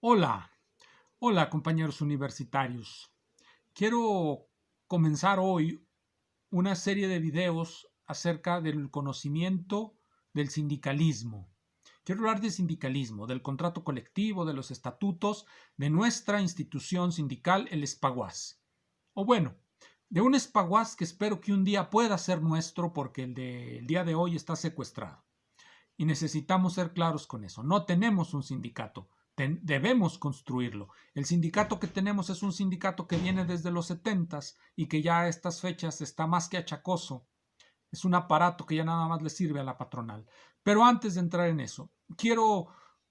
Hola, hola compañeros universitarios. Quiero comenzar hoy una serie de videos acerca del conocimiento del sindicalismo. Quiero hablar de sindicalismo, del contrato colectivo, de los estatutos de nuestra institución sindical, el Espaguas. O bueno, de un Espaguas que espero que un día pueda ser nuestro porque el del día de hoy está secuestrado. Y necesitamos ser claros con eso. No tenemos un sindicato, debemos construirlo. El sindicato que tenemos es un sindicato que viene desde los 70s y que ya a estas fechas está más que achacoso. Es un aparato que ya nada más le sirve a la patronal. Pero antes de entrar en eso, quiero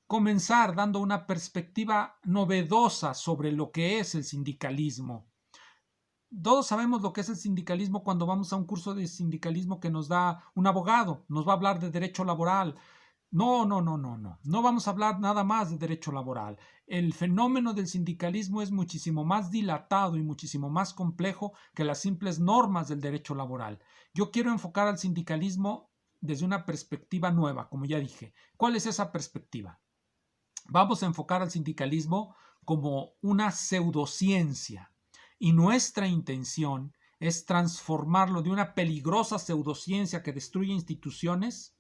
comenzar dando una perspectiva novedosa sobre lo que es el sindicalismo. Todos sabemos lo que es el sindicalismo cuando vamos a un curso de sindicalismo que nos da un abogado, nos va a hablar de derecho laboral. No, no, no, no, no. No vamos a hablar nada más de derecho laboral. El fenómeno del sindicalismo es muchísimo más dilatado y muchísimo más complejo que las simples normas del derecho laboral. Yo quiero enfocar al sindicalismo desde una perspectiva nueva, como ya dije. ¿Cuál es esa perspectiva? Vamos a enfocar al sindicalismo como una pseudociencia y nuestra intención es transformarlo de una peligrosa pseudociencia que destruye instituciones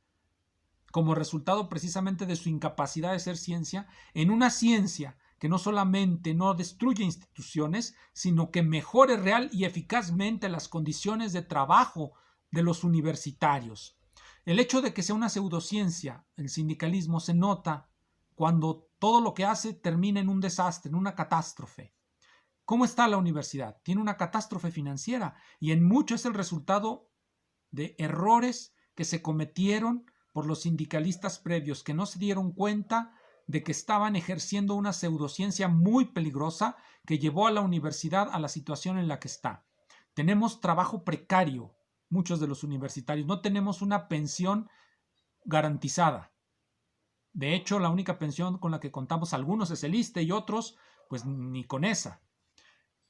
como resultado precisamente de su incapacidad de ser ciencia, en una ciencia que no solamente no destruye instituciones, sino que mejore real y eficazmente las condiciones de trabajo de los universitarios. El hecho de que sea una pseudociencia, el sindicalismo, se nota cuando todo lo que hace termina en un desastre, en una catástrofe. ¿Cómo está la universidad? Tiene una catástrofe financiera y en mucho es el resultado de errores que se cometieron por los sindicalistas previos que no se dieron cuenta de que estaban ejerciendo una pseudociencia muy peligrosa que llevó a la universidad a la situación en la que está. Tenemos trabajo precario, muchos de los universitarios, no tenemos una pensión garantizada. De hecho, la única pensión con la que contamos algunos es el ISSSTE y otros, pues ni con esa.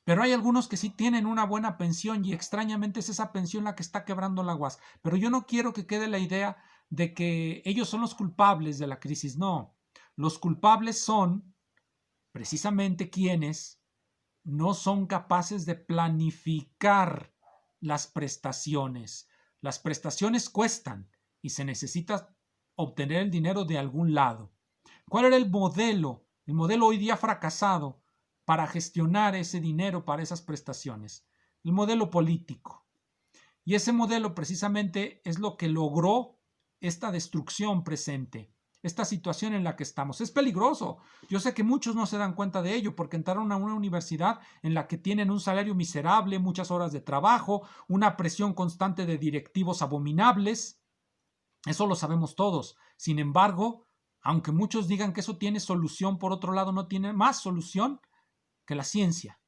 Pero hay algunos que sí tienen una buena pensión y extrañamente es esa pensión la que está quebrando la UAS. Pero yo no quiero que quede la idea de que ellos son los culpables de la crisis. No, los culpables son precisamente quienes no son capaces de planificar las prestaciones. Las prestaciones cuestan y se necesita obtener el dinero de algún lado. ¿Cuál era el modelo? El modelo hoy día fracasado para gestionar ese dinero para esas prestaciones. El modelo político. Y ese modelo precisamente es lo que logró esta destrucción presente, esta situación en la que estamos. Es peligroso. Yo sé que muchos no se dan cuenta de ello porque entraron a una universidad en la que tienen un salario miserable, muchas horas de trabajo, una presión constante de directivos abominables. Eso lo sabemos todos. Sin embargo, aunque muchos digan que eso tiene solución, por otro lado no tiene más solución que la ciencia.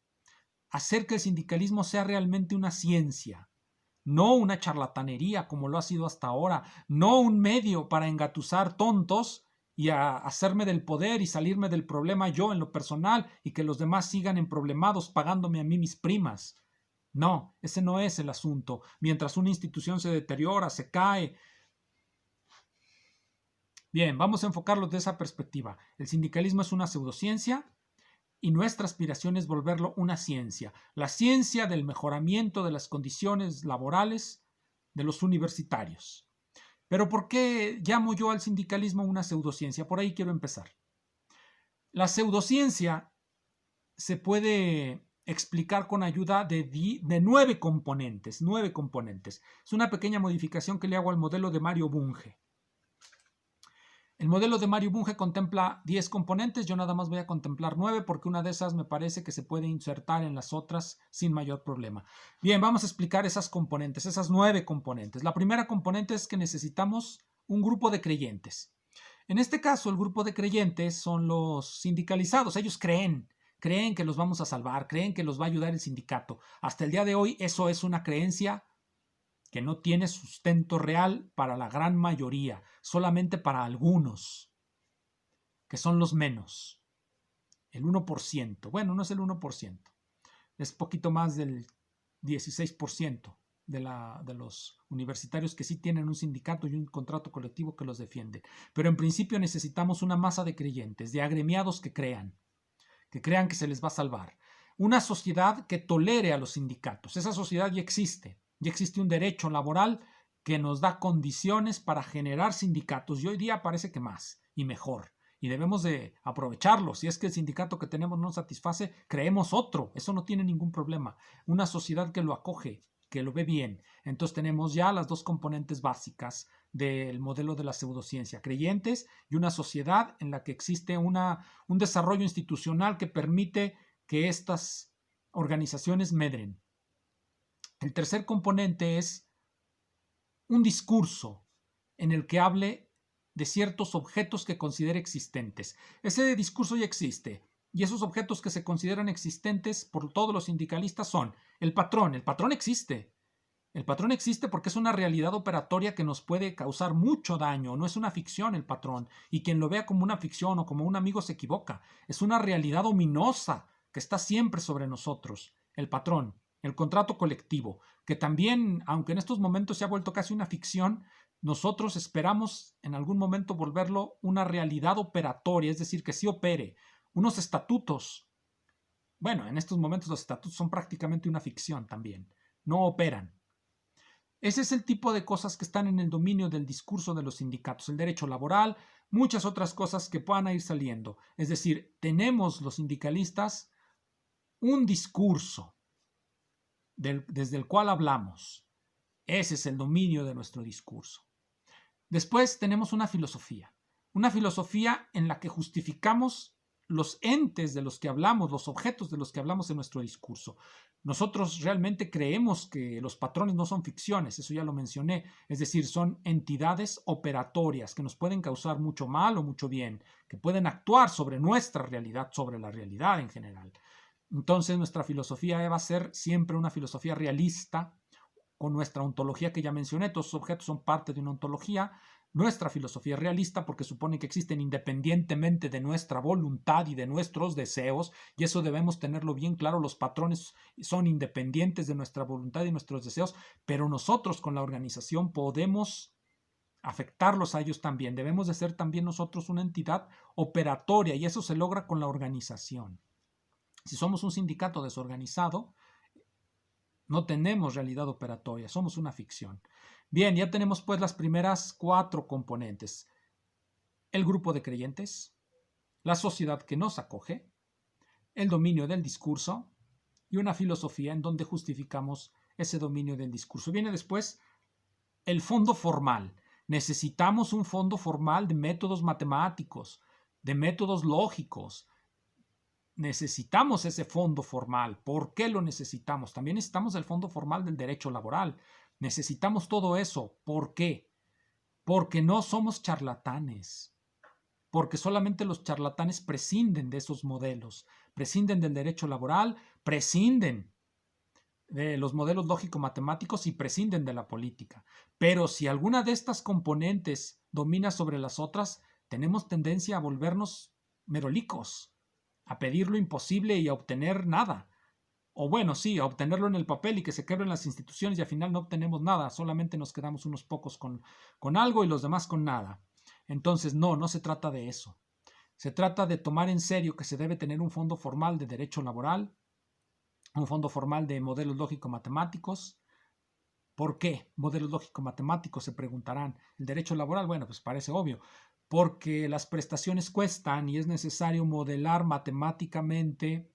Hacer que el sindicalismo sea realmente una ciencia, no una charlatanería como lo ha sido hasta ahora, no un medio para engatusar tontos y a hacerme del poder y salirme del problema yo en lo personal y que los demás sigan emproblemados pagándome a mí mis primas. No, ese no es el asunto. Mientras una institución se deteriora, se cae. Bien, vamos a enfocarlo de esa perspectiva. El sindicalismo es una pseudociencia y nuestra aspiración es volverlo una ciencia, la ciencia del mejoramiento de las condiciones laborales de los universitarios. Pero ¿por qué llamo yo al sindicalismo una pseudociencia? Por ahí quiero empezar. La pseudociencia se puede explicar con ayuda de 9 componentes. 9 componentes. Es una pequeña modificación que le hago al modelo de Mario Bunge. El modelo de Mario Bunge contempla 10 componentes, yo nada más voy a contemplar 9 porque una de esas me parece que se puede insertar en las otras sin mayor problema. Bien, vamos a explicar esas componentes, esas 9 componentes. La primera componente es que necesitamos un grupo de creyentes. En este caso, el grupo de creyentes son los sindicalizados. Ellos creen que los vamos a salvar, creen que los va a ayudar el sindicato. Hasta el día de hoy eso es una creencia que no tiene sustento real para la gran mayoría, solamente para algunos, que son los menos, el 1%. Bueno, no es el 1%, es poquito más del 16% de los universitarios que sí tienen un sindicato y un contrato colectivo que los defiende. Pero en principio necesitamos una masa de creyentes, de agremiados que crean. que crean que se les va a salvar. Una sociedad que tolere a los sindicatos. Esa sociedad ya existe. Ya existe un derecho laboral que nos da condiciones para generar sindicatos y hoy día parece que más y mejor. Y debemos de aprovecharlo. Si es que el sindicato que tenemos no satisface, creemos otro. Eso no tiene ningún problema. Una sociedad que lo acoge, que lo ve bien. Entonces tenemos ya las dos componentes básicas del modelo de la pseudociencia, creyentes y una sociedad en la que existe un desarrollo institucional que permite que estas organizaciones medren. El tercer componente es un discurso en el que hable de ciertos objetos que considere existentes. Ese discurso ya existe y esos objetos que se consideran existentes por todos los sindicalistas son el patrón. El patrón existe. El patrón existe porque es una realidad operatoria que nos puede causar mucho daño. No es una ficción el patrón. Y quien lo vea como una ficción o como un amigo se equivoca. Es una realidad ominosa que está siempre sobre nosotros. El patrón, el contrato colectivo, que también, aunque en estos momentos se ha vuelto casi una ficción, nosotros esperamos en algún momento volverlo una realidad operatoria, es decir, que sí opere. Unos estatutos. Bueno, en estos momentos los estatutos son prácticamente una ficción también. No operan. Ese es el tipo de cosas que están en el dominio del discurso de los sindicatos, el derecho laboral, muchas otras cosas que puedan ir saliendo. Es decir, tenemos los sindicalistas un discurso desde el cual hablamos. Ese es el dominio de nuestro discurso. Después tenemos una filosofía en la que justificamos los entes de los que hablamos, los objetos de los que hablamos en nuestro discurso. Nosotros realmente creemos que los patrones no son ficciones, eso ya lo mencioné, es decir, son entidades operatorias que nos pueden causar mucho mal o mucho bien, que pueden actuar sobre nuestra realidad, sobre la realidad en general. Entonces nuestra filosofía va a ser siempre una filosofía realista, con nuestra ontología que ya mencioné, todos los objetos son parte de una ontología. Nuestra filosofía es realista porque supone que existen independientemente de nuestra voluntad y de nuestros deseos, y eso debemos tenerlo bien claro, los patrones son independientes de nuestra voluntad y nuestros deseos, pero nosotros con la organización podemos afectarlos a ellos también, debemos de ser también nosotros una entidad operatoria y eso se logra con la organización. Si somos un sindicato desorganizado, no tenemos realidad operatoria, somos una ficción. Bien, ya tenemos pues las primeras 4 componentes. El grupo de creyentes, la sociedad que nos acoge, el dominio del discurso y una filosofía en donde justificamos ese dominio del discurso. Viene después el fondo formal. Necesitamos un fondo formal de métodos matemáticos, de métodos lógicos. Necesitamos ese fondo formal. ¿Por qué lo necesitamos? También necesitamos el fondo formal del derecho laboral. Necesitamos todo eso. ¿Por qué? Porque no somos charlatanes. Porque solamente los charlatanes prescinden de esos modelos. Prescinden del derecho laboral, prescinden de los modelos lógico-matemáticos y prescinden de la política. Pero si alguna de estas componentes domina sobre las otras, tenemos tendencia a volvernos merolicos, a pedir lo imposible y a obtener nada. O bueno, sí, a obtenerlo en el papel y que se quebren las instituciones y al final no obtenemos nada, solamente nos quedamos unos pocos con algo y los demás con nada. Entonces, no se trata de eso. Se trata de tomar en serio que se debe tener un fondo formal de derecho laboral, un fondo formal de modelos lógico-matemáticos. ¿Por qué modelos lógico-matemáticos? Se preguntarán. El derecho laboral, bueno, pues parece obvio. Porque las prestaciones cuestan y es necesario modelar matemáticamente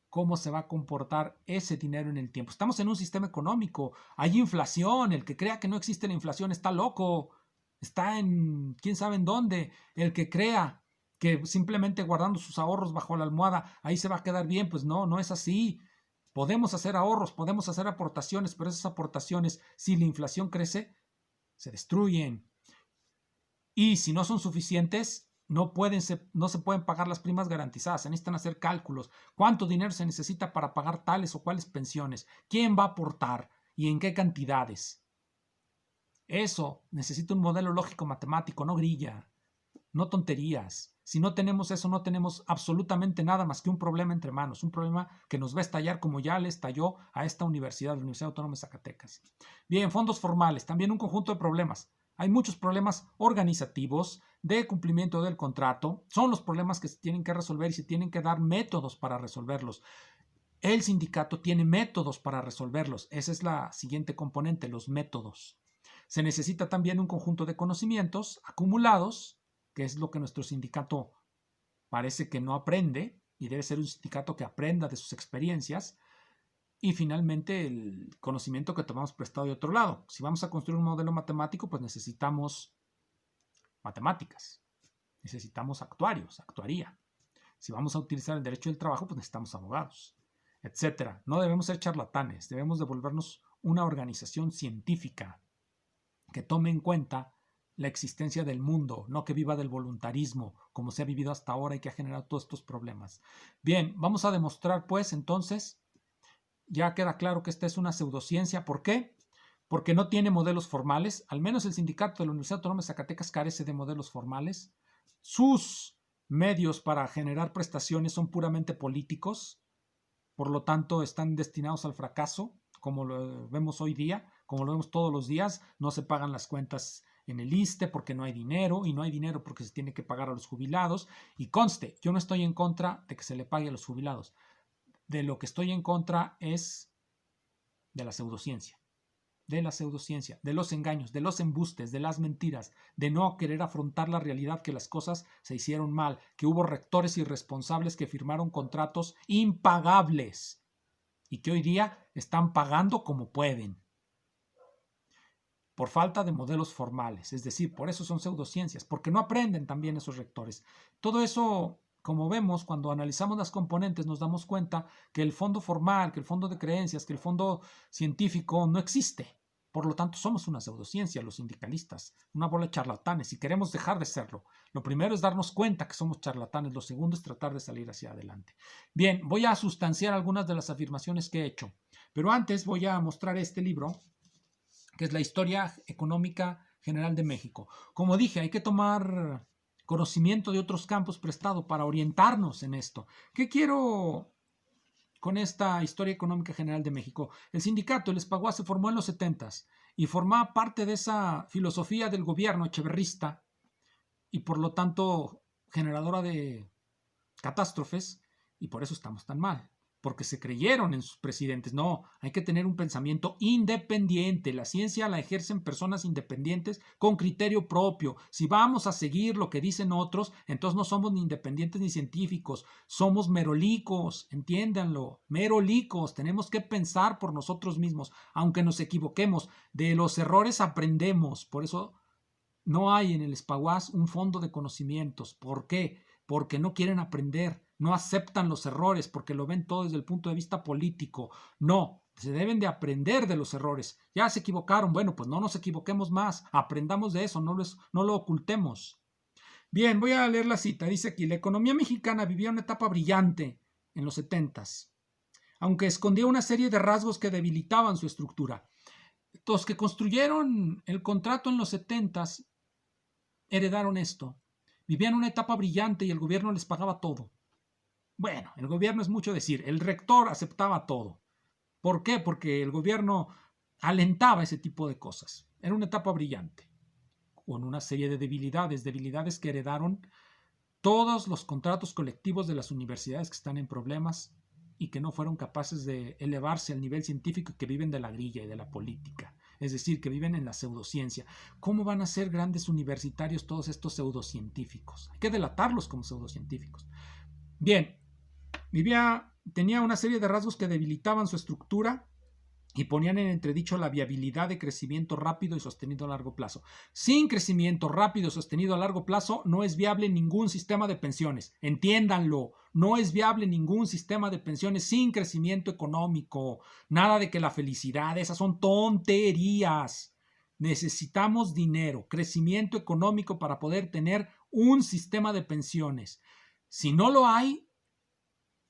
cómo se va a comportar ese dinero en el tiempo. Estamos en un sistema económico, hay inflación, el que crea que no existe la inflación está loco, está en quién sabe en dónde. El que crea que simplemente guardando sus ahorros bajo la almohada ahí se va a quedar bien, pues no es así. Podemos hacer ahorros, podemos hacer aportaciones, pero esas aportaciones, si la inflación crece, se destruyen. Y si no son suficientes, no se pueden pagar las primas garantizadas. Se necesitan hacer cálculos. ¿Cuánto dinero se necesita para pagar tales o cuales pensiones? ¿Quién va a aportar? ¿Y en qué cantidades? Eso necesita un modelo lógico matemático, no grilla, no tonterías. Si no tenemos eso, no tenemos absolutamente nada más que un problema entre manos, un problema que nos va a estallar como ya le estalló a esta universidad, la Universidad Autónoma de Zacatecas. Bien, fondos formales, también un conjunto de problemas. Hay muchos problemas organizativos, de cumplimiento del contrato. Son los problemas que se tienen que resolver y se tienen que dar métodos para resolverlos. El sindicato tiene métodos para resolverlos. Esa es la siguiente componente, los métodos. Se necesita también un conjunto de conocimientos acumulados, que es lo que nuestro sindicato parece que no aprende, y debe ser un sindicato que aprenda de sus experiencias. Y finalmente el conocimiento que tomamos prestado de otro lado. Si vamos a construir un modelo matemático, pues necesitamos matemáticas, necesitamos actuarios, actuaría. Si vamos a utilizar el derecho del trabajo, pues necesitamos abogados, etcétera. No debemos ser charlatanes, debemos devolvernos una organización científica que tome en cuenta la existencia del mundo, no que viva del voluntarismo, como se ha vivido hasta ahora y que ha generado todos estos problemas. Bien, vamos a demostrar pues entonces, ya queda claro que esta es una pseudociencia. ¿Por qué? Porque no tiene modelos formales, al menos el sindicato de la Universidad Autónoma de Zacatecas carece de modelos formales. Sus medios para generar prestaciones son puramente políticos, por lo tanto están destinados al fracaso, como lo vemos hoy día, como lo vemos todos los días. No se pagan las cuentas en el ISSSTE porque no hay dinero, y no hay dinero porque se tiene que pagar a los jubilados. Y conste, yo no estoy en contra de que se le pague a los jubilados. De lo que estoy en contra es de la pseudociencia. De la pseudociencia, de los engaños, de los embustes, de las mentiras, de no querer afrontar la realidad que las cosas se hicieron mal, que hubo rectores irresponsables que firmaron contratos impagables y que hoy día están pagando como pueden, por falta de modelos formales. Es decir, por eso son pseudociencias, porque no aprenden también esos rectores. Todo eso, como vemos, cuando analizamos las componentes, nos damos cuenta que el fondo formal, que el fondo de creencias, que el fondo científico no existe. Por lo tanto, somos una pseudociencia, los sindicalistas, una bola de charlatanes, y queremos dejar de serlo. Lo primero es darnos cuenta que somos charlatanes, lo segundo es tratar de salir hacia adelante. Bien, voy a sustanciar algunas de las afirmaciones que he hecho, pero antes voy a mostrar este libro, que es la Historia Económica General de México. Como dije, hay que tomar conocimiento de otros campos prestado para orientarnos en esto. ¿Qué quiero con esta Historia Económica General de México? El sindicato, el ESPAGUA, se formó en los 70s y formaba parte de esa filosofía del gobierno echeverrista y por lo tanto generadora de catástrofes, y por eso estamos tan mal, porque se creyeron en sus presidentes. No, hay que tener un pensamiento independiente. La ciencia la ejercen personas independientes con criterio propio. Si vamos a seguir lo que dicen otros, entonces no somos ni independientes ni científicos, somos merolicos, entiéndanlo, merolicos. Tenemos que pensar por nosotros mismos, aunque nos equivoquemos. De los errores aprendemos. Por eso no hay en el ESPAGUAS un fondo de conocimientos. ¿Por qué? Porque no quieren aprender, no aceptan los errores, porque lo ven todo desde el punto de vista político. No, se deben de aprender de los errores. Ya se equivocaron, bueno, pues no nos equivoquemos más, aprendamos de eso, no lo ocultemos. Bien, voy a leer la cita. Dice aquí, la economía mexicana vivía una etapa brillante en los 70s, aunque escondía una serie de rasgos que debilitaban su estructura. Los que construyeron el contrato en los 70s heredaron esto. Vivían una etapa brillante y el gobierno les pagaba todo. Bueno, el gobierno es mucho decir, el rector aceptaba todo. ¿Por qué? Porque el gobierno alentaba ese tipo de cosas. Era una etapa brillante, con una serie de debilidades que heredaron todos los contratos colectivos de las universidades que están en problemas y que no fueron capaces de elevarse al nivel científico y que viven de la grilla y de la política. Es decir, que viven en la pseudociencia. ¿Cómo van a ser grandes universitarios todos estos pseudocientíficos? Hay que delatarlos como pseudocientíficos. Bien, tenía una serie de rasgos que debilitaban su estructura y ponían en entredicho la viabilidad de crecimiento rápido y sostenido a largo plazo. Sin crecimiento rápido y sostenido a largo plazo no es viable ningún sistema de pensiones. Entiéndanlo, no es viable ningún sistema de pensiones sin crecimiento económico. Nada de que la felicidad, esas son tonterías. Necesitamos dinero, crecimiento económico para poder tener un sistema de pensiones. Si no lo hay,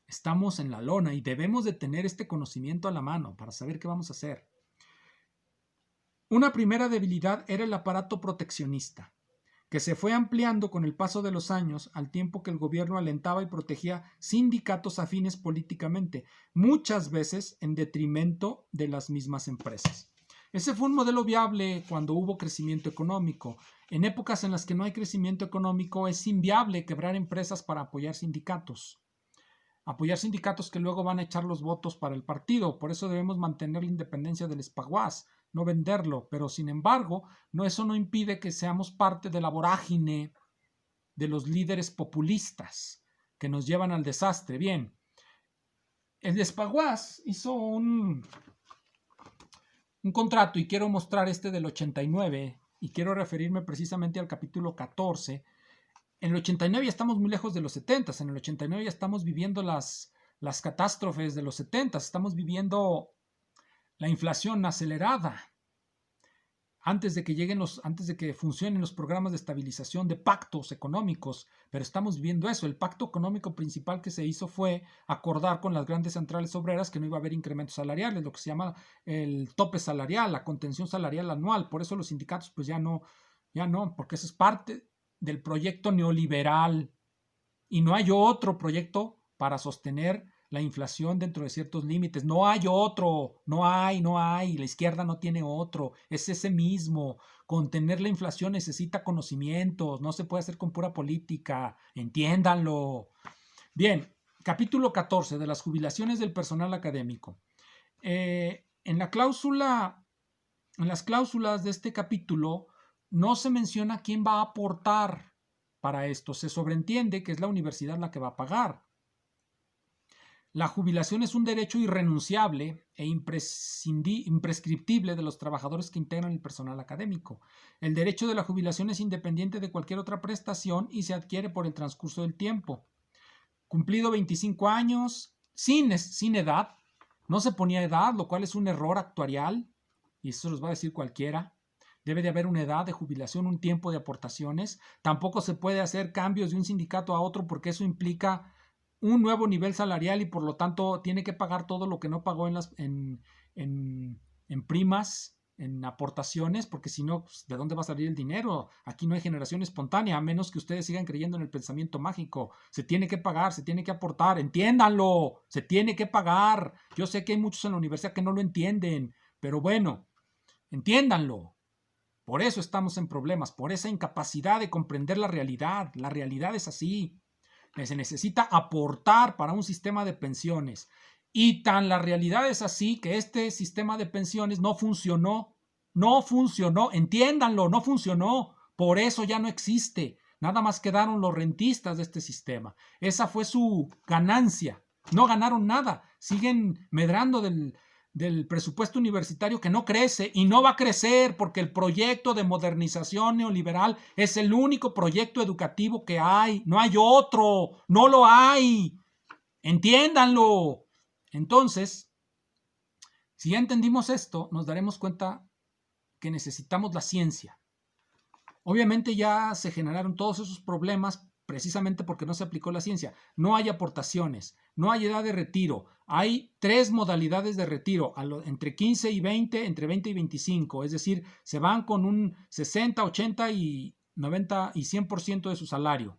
estamos en la lona y debemos de tener este conocimiento a la mano para saber qué vamos a hacer. Una primera debilidad era el aparato proteccionista, que se fue ampliando con el paso de los años al tiempo que el gobierno alentaba y protegía sindicatos afines políticamente, muchas veces en detrimento de las mismas empresas. Ese fue un modelo viable cuando hubo crecimiento económico. En épocas en las que no hay crecimiento económico es inviable quebrar empresas para apoyar sindicatos. Apoyar sindicatos que luego van a echar los votos para el partido. Por eso debemos mantener la independencia del espaguás, no venderlo. Pero sin embargo, eso no impide que seamos parte de la vorágine de los líderes populistas que nos llevan al desastre. Bien, el espaguás hizo un contrato, y quiero mostrar este del 89, y quiero referirme precisamente al capítulo 14. En el 89 ya estamos muy lejos de los 70, en el 89 ya estamos viviendo las catástrofes de los 70, estamos viviendo la inflación acelerada. Antes de que funcionen los programas de estabilización de pactos económicos, pero estamos viviendo eso. El pacto económico principal que se hizo fue acordar con las grandes centrales obreras que no iba a haber incrementos salariales, lo que se llama el tope salarial, la contención salarial anual. Por eso los sindicatos pues ya no, porque eso es parte del proyecto neoliberal y no hay otro proyecto para sostener la inflación dentro de ciertos límites. No hay otro, no hay. La izquierda no tiene otro, es ese mismo. Contener la inflación necesita conocimientos, no se puede hacer con pura política, entiéndanlo. Bien, capítulo 14 de las jubilaciones del personal académico. En las cláusulas de este capítulo no se menciona quién va a aportar para esto. Se sobreentiende que es la universidad la que va a pagar. La jubilación es un derecho irrenunciable e imprescriptible de los trabajadores que integran el personal académico. El derecho de la jubilación es independiente de cualquier otra prestación y se adquiere por el transcurso del tiempo. Cumplido 25 años, sin edad, no se ponía edad, lo cual es un error actuarial, y eso los va a decir cualquiera. Debe de haber una edad de jubilación, un tiempo de aportaciones. Tampoco se puede hacer cambios de un sindicato a otro porque eso implica un nuevo nivel salarial y por lo tanto tiene que pagar todo lo que no pagó en primas, en aportaciones, porque si no, pues, ¿de dónde va a salir el dinero? Aquí no hay generación espontánea, a menos que ustedes sigan creyendo en el pensamiento mágico. Se tiene que pagar, se tiene que aportar, entiéndanlo, se tiene que pagar. Yo sé que hay muchos en la universidad que no lo entienden, pero bueno, entiéndanlo. Por eso estamos en problemas, por esa incapacidad de comprender la realidad. La realidad es así. Se necesita aportar para un sistema de pensiones. Y tan la realidad es así que este sistema de pensiones no funcionó, entiéndanlo, no funcionó, por eso ya no existe, nada más quedaron los rentistas de este sistema, esa fue su ganancia, no ganaron nada, siguen medrando del presupuesto universitario que no crece y no va a crecer porque el proyecto de modernización neoliberal es el único proyecto educativo que hay, no hay otro, no lo hay, entiéndanlo. Entonces, si ya entendimos esto, nos daremos cuenta que necesitamos la ciencia. Obviamente ya se generaron todos esos problemas precisamente porque no se aplicó la ciencia. No hay aportaciones, no hay edad de retiro. Hay 3 modalidades de retiro, entre 15 y 20, entre 20 y 25. Es decir, se van con un 60, 80 y 90 y 100% de su salario.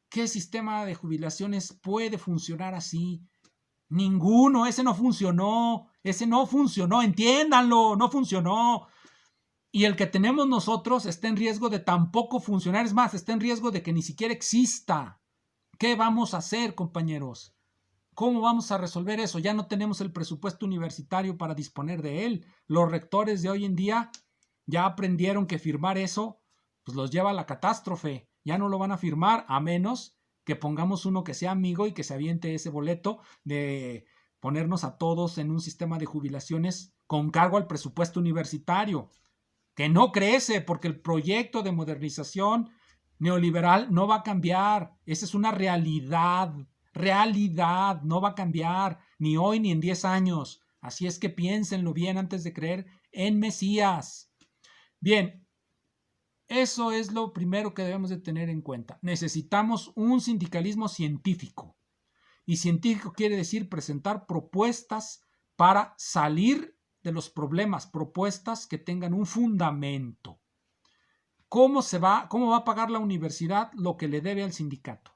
¿Qué sistema de jubilaciones puede funcionar así? Ninguno, ese no funcionó, entiéndanlo, no funcionó. Y el que tenemos nosotros está en riesgo de tampoco funcionar, es más, está en riesgo de que ni siquiera exista. ¿Qué vamos a hacer, compañeros? ¿Cómo vamos a resolver eso? Ya no tenemos el presupuesto universitario para disponer de él. Los rectores de hoy en día ya aprendieron que firmar eso pues los lleva a la catástrofe. Ya no lo van a firmar a menos que pongamos uno que sea amigo y que se aviente ese boleto de ponernos a todos en un sistema de jubilaciones con cargo al presupuesto universitario, que no crece porque el proyecto de modernización neoliberal no va a cambiar. Esa es una realidad, no va a cambiar ni hoy ni en 10 años. Así es que piénsenlo bien antes de creer en Mesías. Bien, eso es lo primero que debemos de tener en cuenta. Necesitamos un sindicalismo científico. Y científico quiere decir presentar propuestas para salir de los problemas, propuestas que tengan un fundamento. ¿Cómo va a pagar la universidad lo que le debe al sindicato?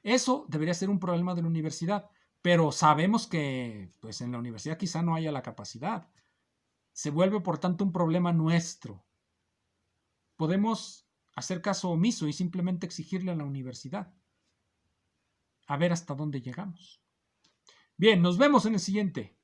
Eso debería ser un problema de la universidad, pero sabemos que pues en la universidad quizá no haya la capacidad. Se vuelve, por tanto, un problema nuestro. Podemos hacer caso omiso y simplemente exigirle a la universidad. A ver hasta dónde llegamos. Bien, nos vemos en el siguiente.